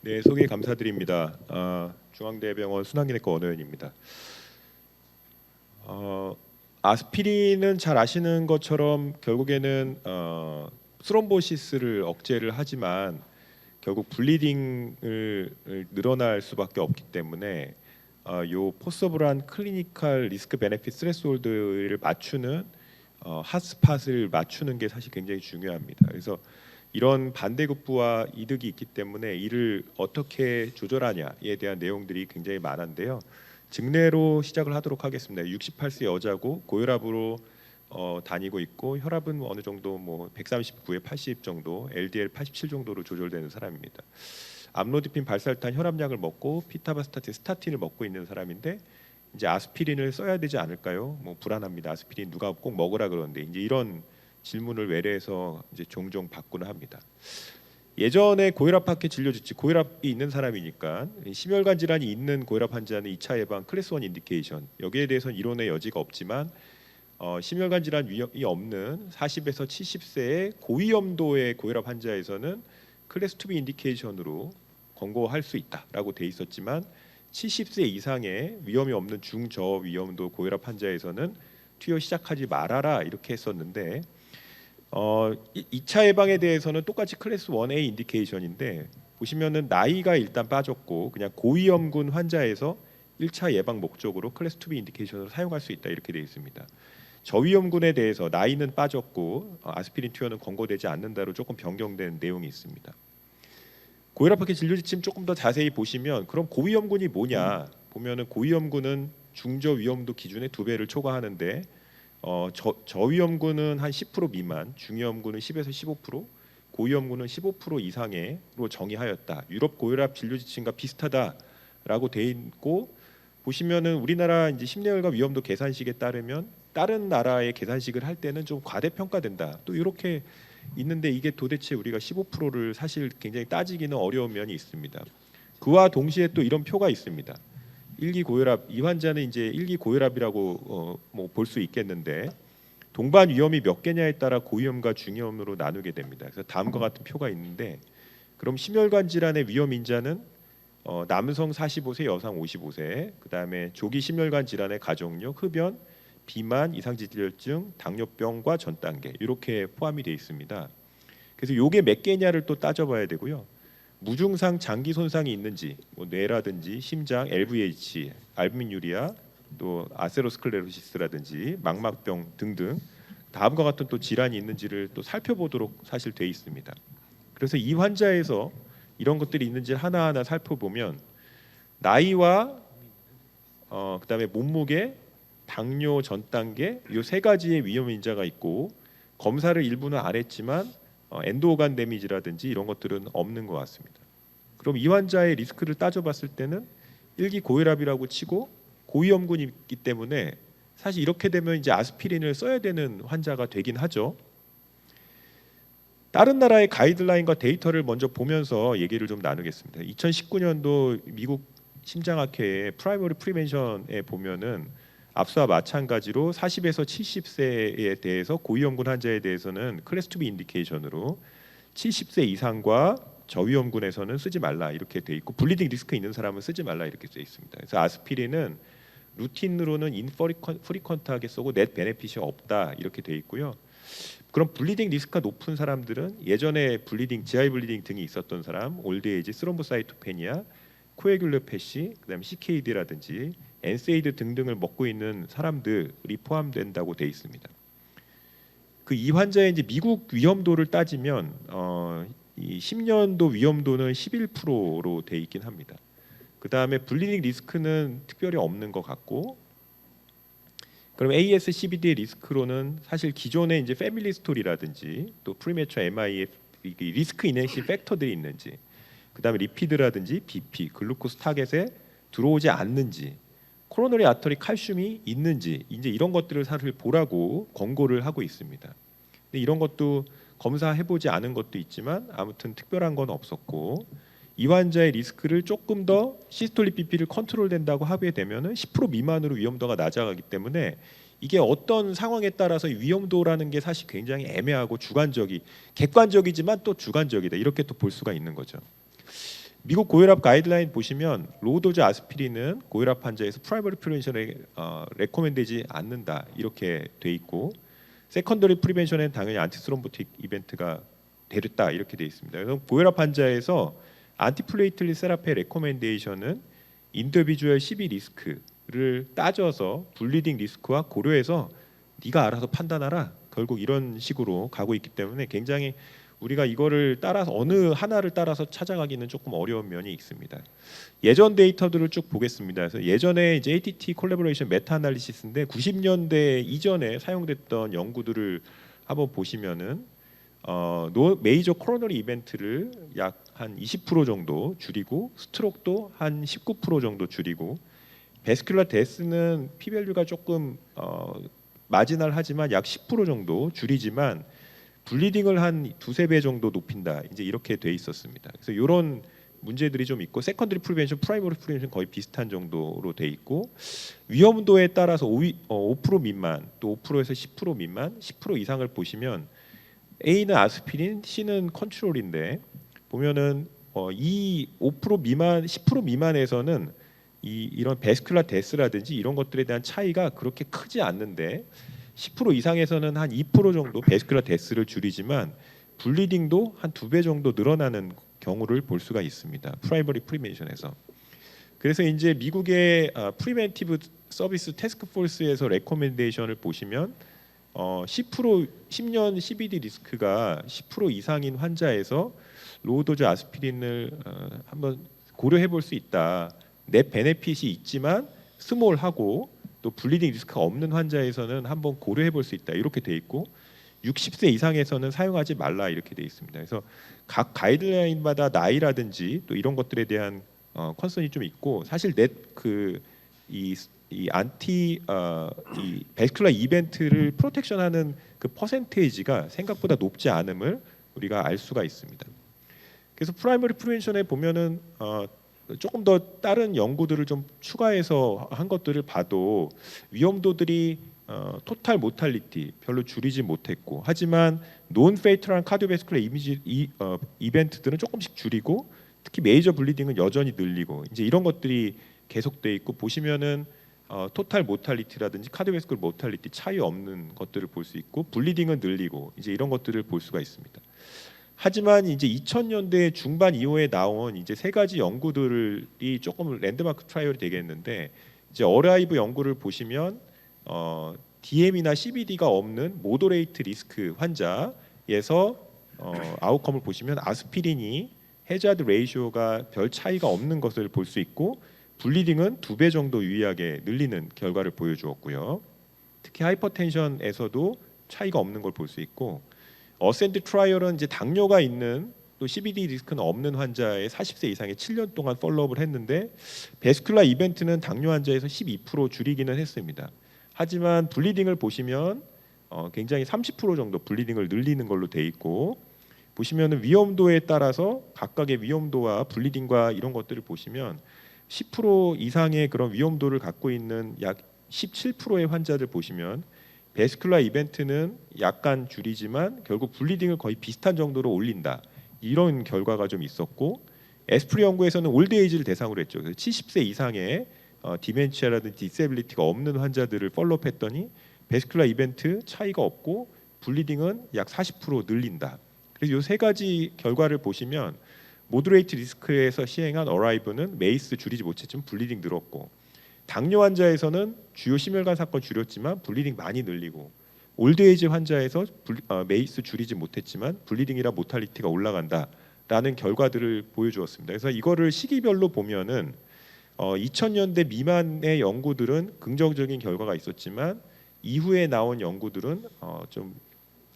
네, 소개 감사드립니다. 중앙대병원 순환기내과 원호연입니다. 아스피린은 잘 아시는 것처럼 결국에는 스롬보시스를 억제를 하지만 결국 블리딩을 늘어날 수밖에 없기 때문에 요 포서블한 클리니컬 리스크 베네핏 스레스홀드를 맞추는 핫스팟을 맞추는 게 사실 굉장히 중요합니다. 그래서 이런 반대급부와 이득이 있기 때문에 이를 어떻게 조절하냐에 대한 내용들이 굉장히 많은데요. 증례로 시작을 하도록 하겠습니다. 68세 여자고 고혈압으로 다니고 있고 혈압은 어느 정도 뭐 139에 80 정도, LDL 87 정도로 조절되는 사람입니다. 암로디핀 발사탄 혈압약을 먹고 피타바스타틴 스타틴을 먹고 있는 사람인데 이제 아스피린을 써야 되지 않을까요? 뭐 불안합니다. 아스피린 누가 꼭 먹으라 그러는데 이제 이런 질문을 외래에서 이제 종종 받고는 합니다. 예전에 고혈압학회 진료주치 고혈압이 있는 사람이니까 심혈관 질환이 있는 고혈압 환자는 2차 예방 클래스 1 인디케이션 여기에 대해서는 이론의 여지가 없지만 심혈관 질환 위험이 없는 40에서 70세의 고위험도의 고혈압 환자에서는 클래스 2B 인디케이션으로 권고할 수 있다라고 돼 있었지만 70세 이상의 위험이 없는 중저위험도 고혈압 환자에서는 투여 시작하지 말아라 이렇게 했었는데 2차 예방에 대해서는 똑같이 클래스 1A 인디케이션인데 보시면은 나이가 일단 빠졌고 그냥 고위험군 환자에서 1차 예방 목적으로 클래스 2B 인디케이션으로 사용할 수 있다 이렇게 되어 있습니다. 저위험군에 대해서 나이는 빠졌고 아스피린 투여는 권고되지 않는다로 조금 변경된 내용이 있습니다. 고혈압학회 진료 지침 조금 더 자세히 보시면 그럼 고위험군이 뭐냐 보면은 고위험군은 중저위험도 기준의 2배를 초과하는데 저위험군은 한 10% 미만, 중위험군은 10에서 15%, 고위험군은 15% 이상으로 정의하였다. 유럽 고혈압 진료 지침과 비슷하다라고 돼 있고 보시면은 우리나라 이제 심내혈관 위험도 계산식에 따르면 다른 나라의 계산식을 할 때는 좀 과대평가된다. 또 이렇게 있는데 이게 도대체 우리가 15%를 사실 굉장히 따지기는 어려운 면이 있습니다. 그와 동시에 또 이런 표가 있습니다. 1기 고혈압 이 환자는 이제 1기 고혈압이라고 뭐 볼 수 있겠는데 동반 위험이 몇 개냐에 따라 고위험과 중위험으로 나누게 됩니다. 그래서 다음과 같은 표가 있는데 그럼 심혈관 질환의 위험 인자는 남성 45세, 여성 55세, 그다음에 조기 심혈관 질환의 가족력, 흡연, 비만, 이상지질증, 당뇨병과 전 단계 이렇게 포함이 되어 있습니다. 그래서 요게 몇 개냐를 또 따져봐야 되고요. 무증상 장기 손상이 있는지 뭐 뇌라든지 심장, LVH, 알부민유리아, 또 아세로스클레로시스라든지 망막병 등등 다음과 같은 또 질환이 있는지를 또 살펴보도록 사실 돼 있습니다. 그래서 이 환자에서 이런 것들이 있는지 하나하나 살펴보면 나이와 그다음에 몸무게, 당뇨 전 단계 이 세 가지의 위험 인자가 있고 검사를 일부는 안 했지만 엔도오간 데미지라든지 이런 것들은 없는 것 같습니다. 그럼 이 환자의 리스크를 따져봤을 때는 1기 고혈압이라고 치고 고위험군이 있기 때문에 사실 이렇게 되면 이제 아스피린을 써야 되는 환자가 되긴 하죠. 다른 나라의 가이드라인과 데이터를 먼저 보면서 얘기를 좀 나누겠습니다. 2019년도 미국 심장학회의 프라이머리 프리벤션에 보면은 앞서와 마찬가지로 40에서 70세에 대해서 고위험군 환자에 대해서는 클래스 2B 인디케이션으로 70세 이상과 저위험군에서는 쓰지 말라 이렇게 돼 있고 블리딩 리스크 있는 사람은 쓰지 말라 이렇게 돼 있습니다. 그래서 아스피린은 루틴으로는 인프리퀀트하게 쓰고 넷 베네핏이 없다 이렇게 돼 있고요. 그럼 블리딩 리스크가 높은 사람들은 예전에 블리딩, GI 블리딩 등이 있었던 사람, 올드에이지, 스롬보사이토페니아, 코에귤로패시, 그다음에 CKD라든지 엔세이드 등등을 먹고 있는 사람들이 포함된다고 돼 있습니다. 그 이 환자의 이제 미국 위험도를 따지면 이 10년도 위험도는 11%로 돼 있긴 합니다. 그 다음에 블리딩 리스크는 특별히 없는 것 같고, 그럼 ASCVD의 리스크로는 사실 기존의 이제 패밀리 스토리라든지 또 프리매처 MI의 리스크 이네시 팩터들이 있는지, 그 다음에 리피드라든지 BP, 글루코스 타겟에 들어오지 않는지, 코로너리 아터리 칼슘이 있는지 이제 이런 것들을 사실 보라고 권고를 하고 있습니다. 근데 이런 것도 검사해보지 않은 것도 있지만 아무튼 특별한 건 없었고 이 환자의 리스크를 조금 더 시스톨릭 BP를 컨트롤된다고 하게 되면은 10% 미만으로 위험도가 낮아가기 때문에 이게 어떤 상황에 따라서 위험도라는 게 사실 굉장히 애매하고 객관적이지만 또 주관적이다 이렇게 또 볼 수가 있는 거죠. 미국 고혈압 가이드라인 보시면 로우도즈 아스피린은 고혈압 환자에서 프라이머리 프리벤션에 레코멘드되지 않는다 이렇게 돼 있고 세컨더리 프리벤션에는 당연히 안티스롬보틱 이벤트가 되렸다 이렇게 돼 있습니다. 그래서 고혈압 환자에서 안티플레이틀릿 세라피의 레코멘데이션은 인디비주얼 CB 리스크를 따져서 블리딩 리스크와 고려해서 네가 알아서 판단하라 결국 이런 식으로 가고 있기 때문에 굉장히 우리가 이거를 따라서 어느 하나를 따라서 찾아가기는 조금 어려운 면이 있습니다. 예전 데이터들을 쭉 보겠습니다. 그래서 예전에 이제 ATT 콜래보레이션 메타 아날리시스인데 90년대 이전에 사용됐던 연구들을 한번 보시면은 메이저 코로너리 이벤트를 약 한 20% 정도 줄이고 스트로크도 한 19% 정도 줄이고 베스큘라 데스는 피밸류가 조금 마지널하지만 약 10% 정도 줄이지만 블리딩을 한 두세 배 정도 높인다. 이제 이렇게 돼 있었습니다. 그래서 이런 문제들이 좀 있고 세컨더리 프리벤션, 프라이머리 프리벤션 거의 비슷한 정도로 돼 있고 위험도에 따라서 5% 미만, 또 5%에서 10% 미만, 10% 이상을 보시면 A는 아스피린, C는 컨트롤인데 보면은 이 5% 미만, 10% 미만에서는 이런 베스큘라 데스라든지 이런 것들에 대한 차이가 그렇게 크지 않는데 10% 이상에서는 한 2% 정도 베스큘라 데스를 줄이지만 블리딩도 한 2배 정도 늘어나는 경우를 볼 수가 있습니다. 프라이머리 프리벤션에서. 그래서 이제 미국의 프리벤티브 서비스 태스크 포스에서 레코멘데이션을 보시면 10년 CBD 리스크가 10% 이상인 환자에서 로우도즈 아스피린을 한번 고려해 볼 수 있다. 넷 베네핏이 있지만 스몰하고 또 블리딩 리스크가 없는 환자에서는 한번 고려해 볼 수 있다. 이렇게 돼 있고 60세 이상에서는 사용하지 말라 이렇게 돼 있습니다. 그래서 각 가이드라인마다 나이라든지 또 이런 것들에 대한 컨선이 좀 있고 사실 이 베스큘라 이벤트를 프로텍션하는 그 퍼센테이지가 생각보다 높지 않음을 우리가 알 수가 있습니다. 그래서 프라이머리 프리벤션에 보면은 조금 더 다른 연구들을 좀 추가해서 한 것들을 봐도 위험도들이 토탈 모탈리티 별로 줄이지 못했고 하지만 논 페이털한 카디오베스큘라 이벤트들은 조금씩 줄이고 특히 메이저 블리딩은 여전히 늘리고 이제 이런 것들이 계속돼 있고 보시면은 토탈 모탈리티라든지 카디오베스큘라 모탈리티 차이 없는 것들을 볼 수 있고 블리딩은 늘리고 이제 이런 것들을 볼 수가 있습니다. 하지만 이제 2000년대 중반 이후에 나온 이제 세 가지 연구들이 조금 랜드마크 트라이얼이 되겠는데 이제 어라이브 연구를 보시면 DM이나 CBD가 없는 모더레이트 리스크 환자에서 아웃컴을 보시면 아스피린이 해자드 레이쇼가 별 차이가 없는 것을 볼 수 있고 블리딩은 2배 정도 유의하게 늘리는 결과를 보여주었고요. 특히 하이퍼텐션에서도 차이가 없는 걸 볼 수 있고 어센트 트라이얼은 이제 당뇨가 있는 또 CBD 리스크는 없는 환자의 40세 이상의 7년 동안 폴로업을 했는데 베스큘라 이벤트는 당뇨 환자에서 12% 줄이기는 했습니다. 하지만 블리딩을 보시면 굉장히 30% 정도 블리딩을 늘리는 걸로 돼 있고 보시면은 위험도에 따라서 각각의 위험도와 블리딩과 이런 것들을 보시면 10% 이상의 그런 위험도를 갖고 있는 약 17%의 환자들 보시면 베스큘라 이벤트는 약간 줄이지만 결국 블리딩을 거의 비슷한 정도로 올린다. 이런 결과가 좀 있었고 에스프리 연구에서는 올드에이지를 대상으로 했죠. 그래서 70세 이상의 디멘치아라든지 디세빌리티가 없는 환자들을 폴로업했더니 베스큘라 이벤트 차이가 없고 블리딩은 약 40% 늘린다. 그래서 이 세 가지 결과를 보시면 모더레이트 리스크에서 시행한 어라이브는 메이스 줄이지 못했지만 블리딩 늘었고 당뇨 환자에서는 주요 심혈관 사건 줄였지만 블리딩 많이 늘리고 올드에이지 환자에서 메이스 줄이지 못했지만 블리딩이라 모탈리티가 올라간다라는 결과들을 보여주었습니다. 그래서 이거를 시기별로 보면은 2000년대 미만의 연구들은 긍정적인 결과가 있었지만 이후에 나온 연구들은 좀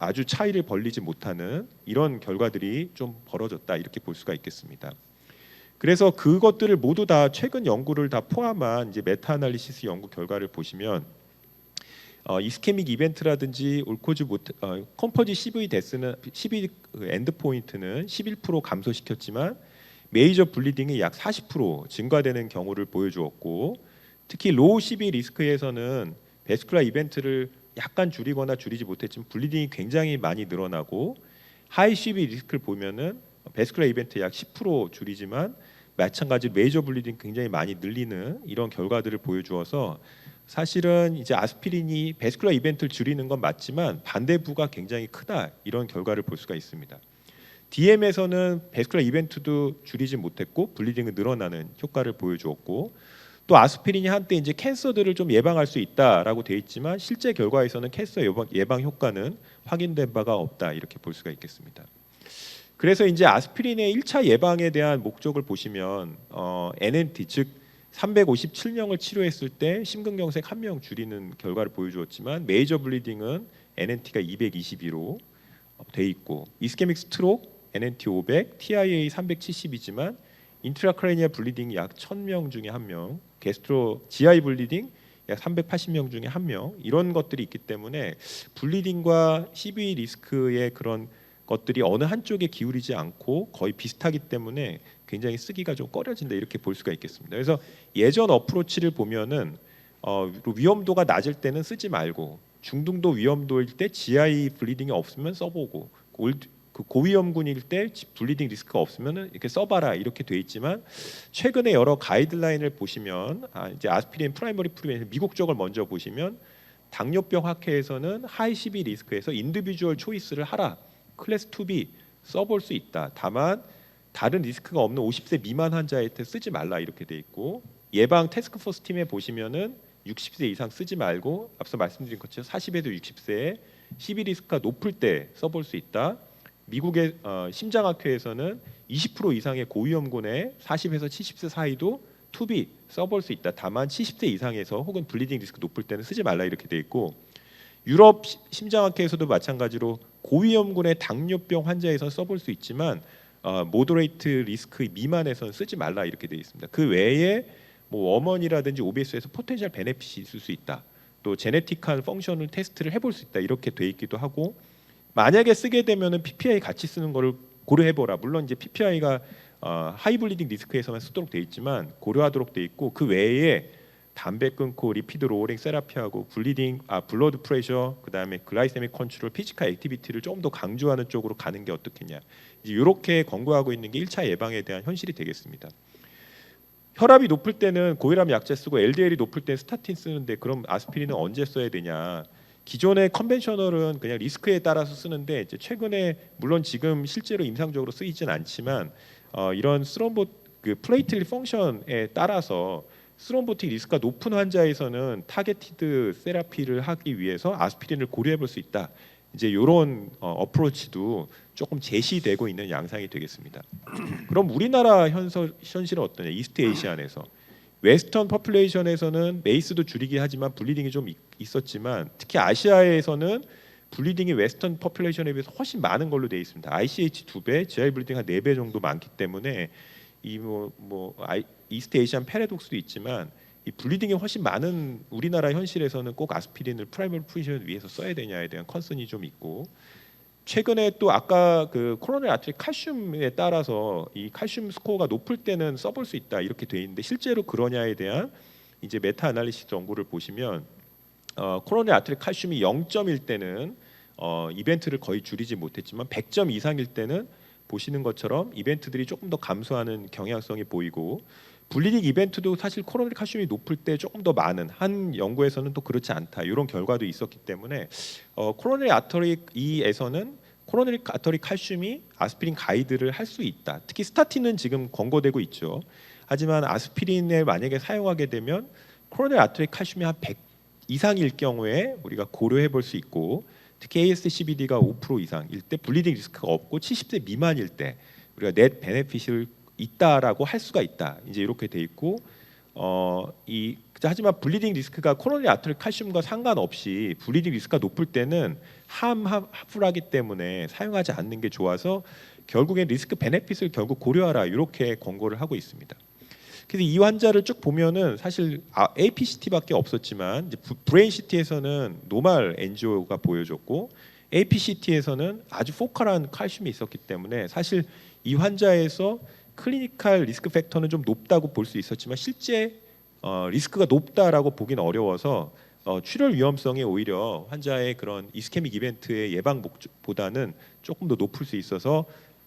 아주 차이를 벌리지 못하는 이런 결과들이 좀 벌어졌다 이렇게 볼 수가 있겠습니다. 그래서 그것들을 모두 다 최근 연구를 다 포함한 이제 메타 아날리시스 연구 결과를 보시면 이스케믹 이벤트라든지 올코즈 컴포지 CV 데스는 CV 엔드 포인트는 11% 감소시켰지만 메이저 블리딩이 약 40% 증가되는 경우를 보여주었고 특히 로우 CV 리스크에서는 베스큘라 이벤트를 약간 줄이거나 줄이지 못했지만 블리딩이 굉장히 많이 늘어나고 하이 CV 리스크를 보면은 베스큘라 이벤트 약 10% 줄이지만 마찬가지로 메이저 블리딩 굉장히 많이 늘리는 이런 결과들을 보여주어서 사실은 이제 아스피린이 베스큘라 이벤트를 줄이는 건 맞지만 반대부가 굉장히 크다 이런 결과를 볼 수가 있습니다. DM에서는 베스큘라 이벤트도 줄이지 못했고 블리딩은 늘어나는 효과를 보여주었고 또 아스피린이 한때 이제 캔서들을 좀 예방할 수 있다라고 돼 있지만 실제 결과에서는 캔서 예방 효과는 확인된 바가 없다 이렇게 볼 수가 있겠습니다. 그래서 이제 아스피린의 1차 예방에 대한 목적을 보시면 NNT 즉 357명을 치료했을 때 심근경색 1명 줄이는 결과를 보여주었지만 메이저 블리딩은 NNT가 222로 돼 있고 이스케믹 스트록 NNT 500, TIA 370이지만 인트라크레니아 블리딩 약 1000명 중에 1명, 게스트로 GI 블리딩 약 380명 중에 1명 이런 것들이 있기 때문에 블리딩과 CVE 리스크의 그런 것들이 어느 한쪽에 기울이지 않고 거의 비슷하기 때문에 굉장히 쓰기가 좀 꺼려진다 이렇게 볼 수가 있겠습니다. 그래서 예전 어프로치를 보면은 위험도가 낮을 때는 쓰지 말고 중등도 위험도일 때 GI 블리딩이 없으면 써보고 그 고위험군일 때 블리딩 리스크가 없으면 이렇게 써봐라 이렇게 돼 있지만 최근에 여러 가이드라인을 보시면 이제 아스피린 프라이머리 프리벤션 미국 쪽을 먼저 보시면 당뇨병 학회에서는 하이 CV 리스크에서 인디비주얼 초이스를 하라 클래스 2B 써볼 수 있다. 다만 다른 리스크가 없는 50세 미만 환자한테 쓰지 말라 이렇게 돼 있고 예방 태스크포스 팀에 보시면은 60세 이상 쓰지 말고 앞서 말씀드린 것처럼 40에서 60세에 CV 리스크가 높을 때 써볼 수 있다. 미국의 심장학회에서는 20% 이상의 고위험군에 40에서 70세 사이도 2B 써볼 수 있다. 다만 70세 이상에서 혹은 블리딩 리스크 높을 때는 쓰지 말라 이렇게 돼 있고 유럽 심장학회에서도 마찬가지로 고위험군의 당뇨병 환자에서 써볼 수 있지만 모더레이트 리스크 미만에서는 쓰지 말라 이렇게 돼 있습니다. 그 외에 뭐 워먼이라든지 OBS에서 포텐셜 베네핏이 있을 수 있다. 또 제네틱한 펑션을 테스트를 해볼 수 있다 이렇게 돼 있기도 하고 만약에 쓰게 되면은 PPI 같이 쓰는 거를 고려해보라. 물론 이제 PPI가 하이 블리딩 리스크에서만 쓰도록 돼 있지만 고려하도록 돼 있고 그 외에 담배 끊고 리피드 로어링 세라피하고 블러드 프레셔 그다음에 글라이세믹 컨트롤 피지컬 액티비티를 좀 더 강조하는 쪽으로 가는 게 어떻겠냐. 이제 이렇게 권고하고 있는 게 1차 예방에 대한 현실이 되겠습니다. 혈압이 높을 때는 고혈압 약제 쓰고 LDL이 높을 때는 스타틴 쓰는데 그럼 아스피린은 언제 써야 되냐? 기존의 컨벤셔널은 그냥 리스크에 따라서 쓰는데 이제 최근에 물론 지금 실제로 임상적으로 쓰이진 않지만 이런 그 플레이틀릿 펑션에 따라서 스롬보틱 리스크가 높은 환자에서는 타겟티드 세라피를 하기 위해서 아스피린을 고려해 볼 수 있다. 이제 이런 어프로치도 조금 제시되고 있는 양상이 되겠습니다. 그럼 우리나라 현실은 어떠냐? 이스트 에이시안에서 웨스턴 퍼퓰레이션에서는 메이스도 줄이긴 하지만 블리딩이 좀 있었지만 특히 아시아에서는 블리딩이 웨스턴 퍼퓰레이션에 비해서 훨씬 많은 걸로 되어 있습니다. ICH 2배, GI 블리딩 한 4배 정도 많기 때문에 이스트 에이시안 패러독스도 있지만 이 블리딩이 훨씬 많은 우리나라 현실에서는 꼭 아스피린을 프라이머리 프리벤션을 위해서 써야 되냐에 대한 컨선이 좀 있고 최근에 또 아까 그 코로나리 아트리 칼슘에 따라서 이 칼슘 스코어가 높을 때는 써볼 수 있다 이렇게 돼 있는데 실제로 그러냐에 대한 이제 메타 아날리시스 정보를 보시면 코로나리 아트리 칼슘이 0점일 때는 이벤트를 거의 줄이지 못했지만 100점 이상일 때는 보시는 것처럼 이벤트들이 조금 더 감소하는 경향성이 보이고 블리딩 이벤트도 사실 코로나리 칼슘이 높을 때 조금 더 많은 한 연구에서는 또 그렇지 않다 이런 결과도 있었기 때문에 코로나리 아터리 E에서는 코로나리 아터리 칼슘이 아스피린 가이드를 할 수 있다. 특히 스타틴은 지금 권고되고 있죠. 하지만 아스피린을 만약에 사용하게 되면 코로나리 아터리 칼슘이 한 100 이상일 경우에 우리가 고려해 볼 수 있고 특히 ASCVD가 5% 이상일 때 블리딩 리스크가 없고 70세 미만일 때 우리가 넷 베네핏을 있다라고 할 수가 있다. 이제 이렇게 돼 있고 하지만 블리딩 리스크가 코로나리 아터리 칼슘과 상관없이 블리딩 리스크가 높을 때는 하프라기 때문에 사용하지 않는 게 좋아서 결국엔 리스크 베네핏을 결국 고려하라 이렇게 권고를 하고 있습니다. 그래서 이 환자를 쭉 보면은 사실 APCT밖에 없었지만 이제 브레인 CT에서는 노멀 엔지오가 보여줬고 APCT에서는 아주 포컬한 칼슘이 있었기 때문에 사실 이 환자에서 클리니컬 리스크 팩터는 좀 높다고 볼 수 있었지만 실제 리스크가 높다라고 보기는 어려워서 출혈 위험성이 오히려 환자의 그런 이스케믹 이벤트의 예방 목적보다는 조금 더 높을 수 있어서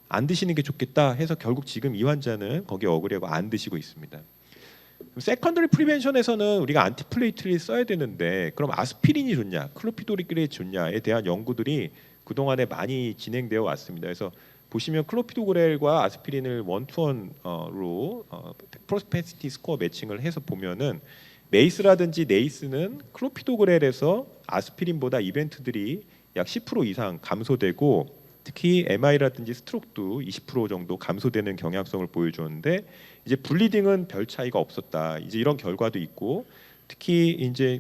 안 드시는 게 좋겠다 해서 결국 지금 이 환자는 거기에 억울해하고 안 드시고 있습니다. 세컨더리 프리벤션에서는 우리가 안티플레이트를 써야 되는데 그럼 아스피린이 좋냐, 클로피도그렐이 좋냐에 대한 연구들이 그동안에 많이 진행되어 왔습니다. 그래서 보시면 클로피도그렐과 아스피린을 원투원으로 프로스페시티 스코어 매칭을 해서 보면은 메이스라든지 네이스는 클로피도그렐에서 아스피린보다 이벤트들이 약 10% 이상 감소되고 특히 MI라든지 스트로크도 20% 정도 감소되는 경향성을 보여줬는데 이제 블리딩은 별 차이가 없었다. 이제 이런 결과도 있고 특히 이제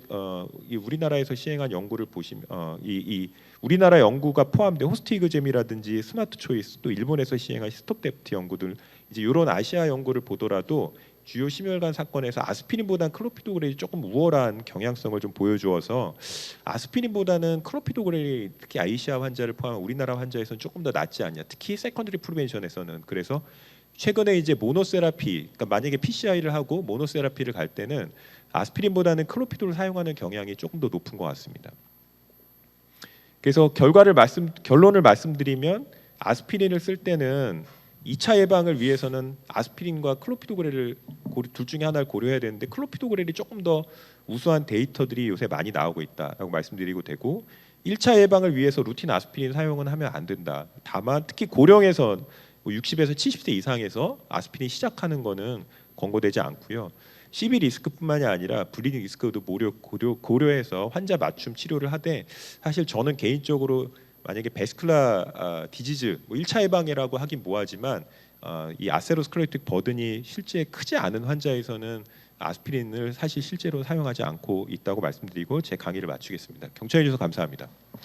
이 우리나라에서 시행한 연구를 보시면 이 우리나라 연구가 포함된 호스티그잼이라든지 스마트 초이스 또 일본에서 시행한 스톱데프트 연구들 이제 이런 아시아 연구를 보더라도 주요 심혈관 사건에서 아스피린보다는 클로피도그렐이 조금 우월한 경향성을 좀 보여주어서 아스피린보다는 클로피도그렐이 특히 아이시아 환자를 포함한 우리나라 환자에서는 조금 더 낫지 않냐. 특히 세컨더리 프리벤션에서는 그래서 최근에 이제 모노세라피, 그러니까 만약에 PCI를 하고 모노세라피를 갈 때는 아스피린보다는 클로피도를 사용하는 경향이 조금 더 높은 것 같습니다. 그래서 결론을 말씀드리면 아스피린을 쓸 때는 2차 예방을 위해서는 아스피린과 클로피도그렐을 둘 중에 하나를 고려해야 되는데 클로피도그렐이 조금 더 우수한 데이터들이 요새 많이 나오고 있다라고 말씀드리고 되고 1차 예방을 위해서 루틴 아스피린 사용은 하면 안 된다. 다만 특히 고령에서 60에서 70세 이상에서 아스피린 시작하는 거는 권고되지 않고요. CB 리스크뿐만이 아니라 블리딩 리스크도 고려해서 환자 맞춤 치료를 하되 사실 저는 개인적으로 만약에 베스큘라 디지즈 1차 예방이라고 하긴 뭐하지만 이 아세로스클레로틱 버든이 실제 크지 않은 환자에서는 아스피린을 사실 실제로 사용하지 않고 있다고 말씀드리고 제 강의를 마치겠습니다. 경청해 주셔서 감사합니다.